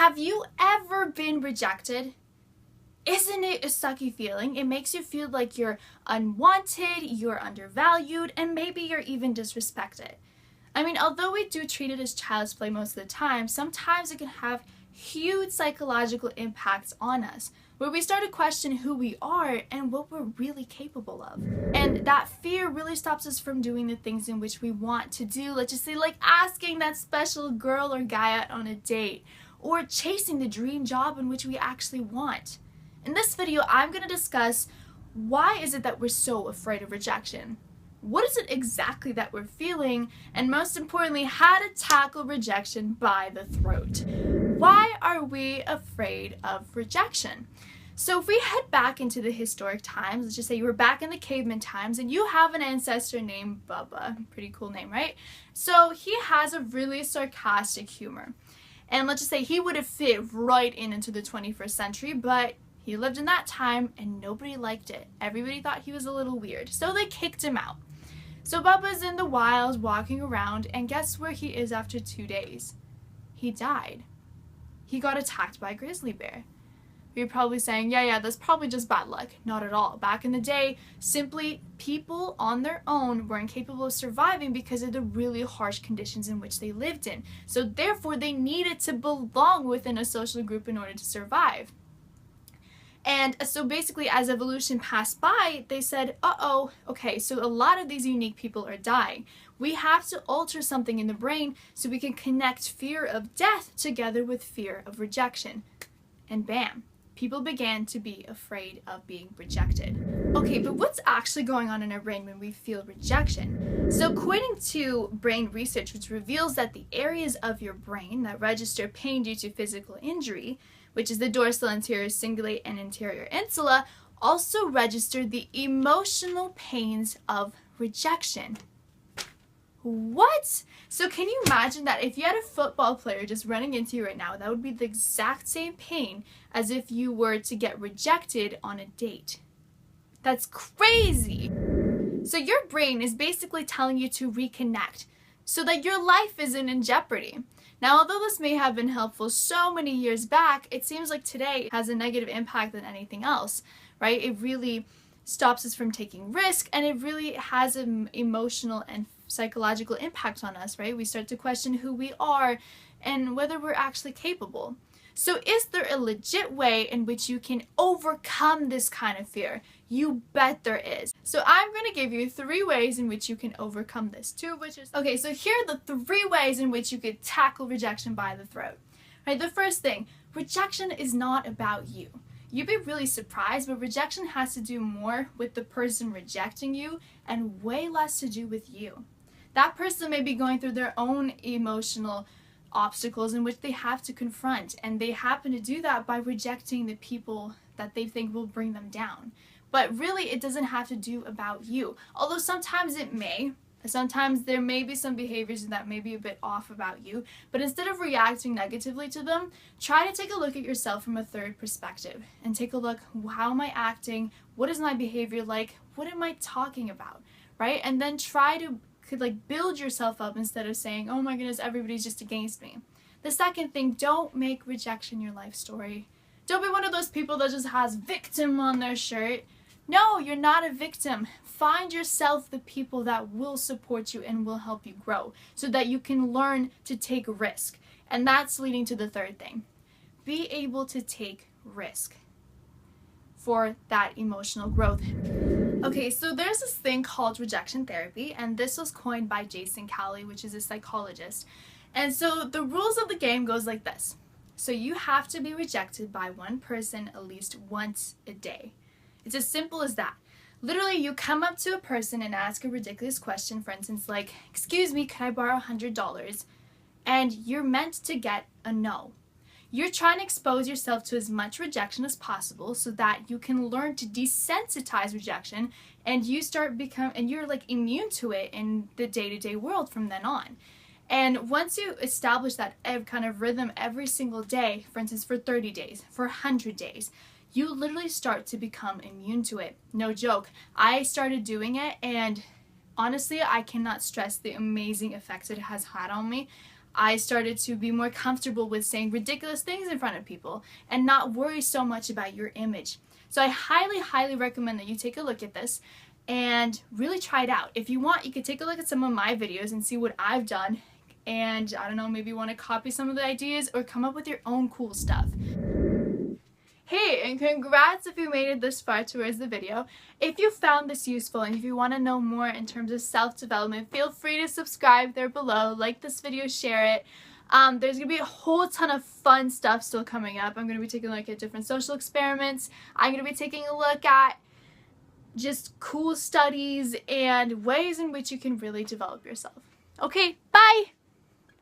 Have you ever been rejected? Isn't it a sucky feeling? It makes you feel like you're unwanted, you're undervalued, and maybe you're even disrespected. I mean, although we do treat it as child's play most of the time, sometimes it can have huge psychological impacts on us, where we start to question who we are and what we're really capable of. And that fear really stops us from doing the things in which we want to do. Let's just say, like asking that special girl or guy out on a date, or chasing the dream job in which we actually want. In this video, I'm going to discuss why is it that we're so afraid of rejection? What is it exactly that we're feeling? And most importantly, how to tackle rejection by the throat. Why are we afraid of rejection? So if we head back into the historic times, let's just say you were back in the caveman times and you have an ancestor named Bubba. Pretty cool name, right? So he has a really sarcastic humor. And let's just say he would have fit right into the 21st century, but he lived in that time and nobody liked it. Everybody thought he was a little weird, so they kicked him out. So Bubba's in the wilds walking around, and guess where he is after 2 days? He died. He got attacked by a grizzly bear. You're probably saying, yeah, that's probably just bad luck. Not at all. Back in the day, simply people on their own were incapable of surviving because of the really harsh conditions in which they lived in. So therefore, they needed to belong within a social group in order to survive. And so basically, as evolution passed by, they said, okay, so a lot of these unique people are dying. We have to alter something in the brain so we can connect fear of death together with fear of rejection. And bam, people began to be afraid of being rejected. Okay, but what's actually going on in our brain when we feel rejection? So according to brain research, which reveals that the areas of your brain that register pain due to physical injury, which is the dorsal anterior cingulate and anterior insula, also register the emotional pains of rejection. What? So can you imagine that if you had a football player just running into you right now, that would be the exact same pain as if you were to get rejected on a date? That's crazy! So your brain is basically telling you to reconnect so that your life isn't in jeopardy. Now, although this may have been helpful so many years back, it seems like today it has a negative impact than anything else, right? It really stops us from taking risk, and it really has an emotional and psychological impact on us, right? We start to question who we are and whether we're actually capable. So is there a legit way in which you can overcome this kind of fear? You bet there is. So I'm going to give you 3 ways in which you can overcome this too, which is, okay, so here are the 3 ways in which you could tackle rejection by the throat. Right, the first thing, rejection is not about you. You'd be really surprised, but rejection has to do more with the person rejecting you and way less to do with you. That person may be going through their own emotional obstacles in which they have to confront, and they happen to do that by rejecting the people that they think will bring them down. But really, it doesn't have to do about you. Although sometimes it may. Sometimes there may be some behaviors that may be a bit off about you, but instead of reacting negatively to them, try to take a look at yourself from a third perspective and take a look, how am I acting? What is my behavior like? What am I talking about? Right? And then try to build yourself up instead of saying, oh my goodness, everybody's just against me. The second thing, don't make rejection your life story. Don't be one of those people that just has victim on their shirt. No, you're not a victim. Find yourself the people that will support you and will help you grow so that you can learn to take risk. And that's leading to the third thing. Be able to take risk for that emotional growth. Okay, so there's this thing called rejection therapy, and this was coined by Jason Cowley, which is a psychologist. And so the rules of the game goes like this. So you have to be rejected by one person at least once a day. It's as simple as that. Literally, you come up to a person and ask a ridiculous question, for instance, like, excuse me, can I borrow $100? And you're meant to get a no. You're trying to expose yourself to as much rejection as possible so that you can learn to desensitize rejection, and you're like immune to it in the day-to-day world from then on. And once you establish that kind of rhythm every single day, for instance, for 30 days, for 100 days, you literally start to become immune to it. No joke. I started doing it, and honestly, I cannot stress the amazing effects it has had on me. I started to be more comfortable with saying ridiculous things in front of people and not worry so much about your image. So I highly, highly recommend that you take a look at this and really try it out. If you want, you could take a look at some of my videos and see what I've done, and I don't know, maybe you want to copy some of the ideas or come up with your own cool stuff. Hey, and congrats if you made it this far towards the video. If you found this useful and if you want to know more in terms of self-development, feel free to subscribe there below, like this video, share it. There's going to be a whole ton of fun stuff still coming up. I'm going to be taking a look at different social experiments. I'm going to be taking a look at just cool studies and ways in which you can really develop yourself. Okay, bye!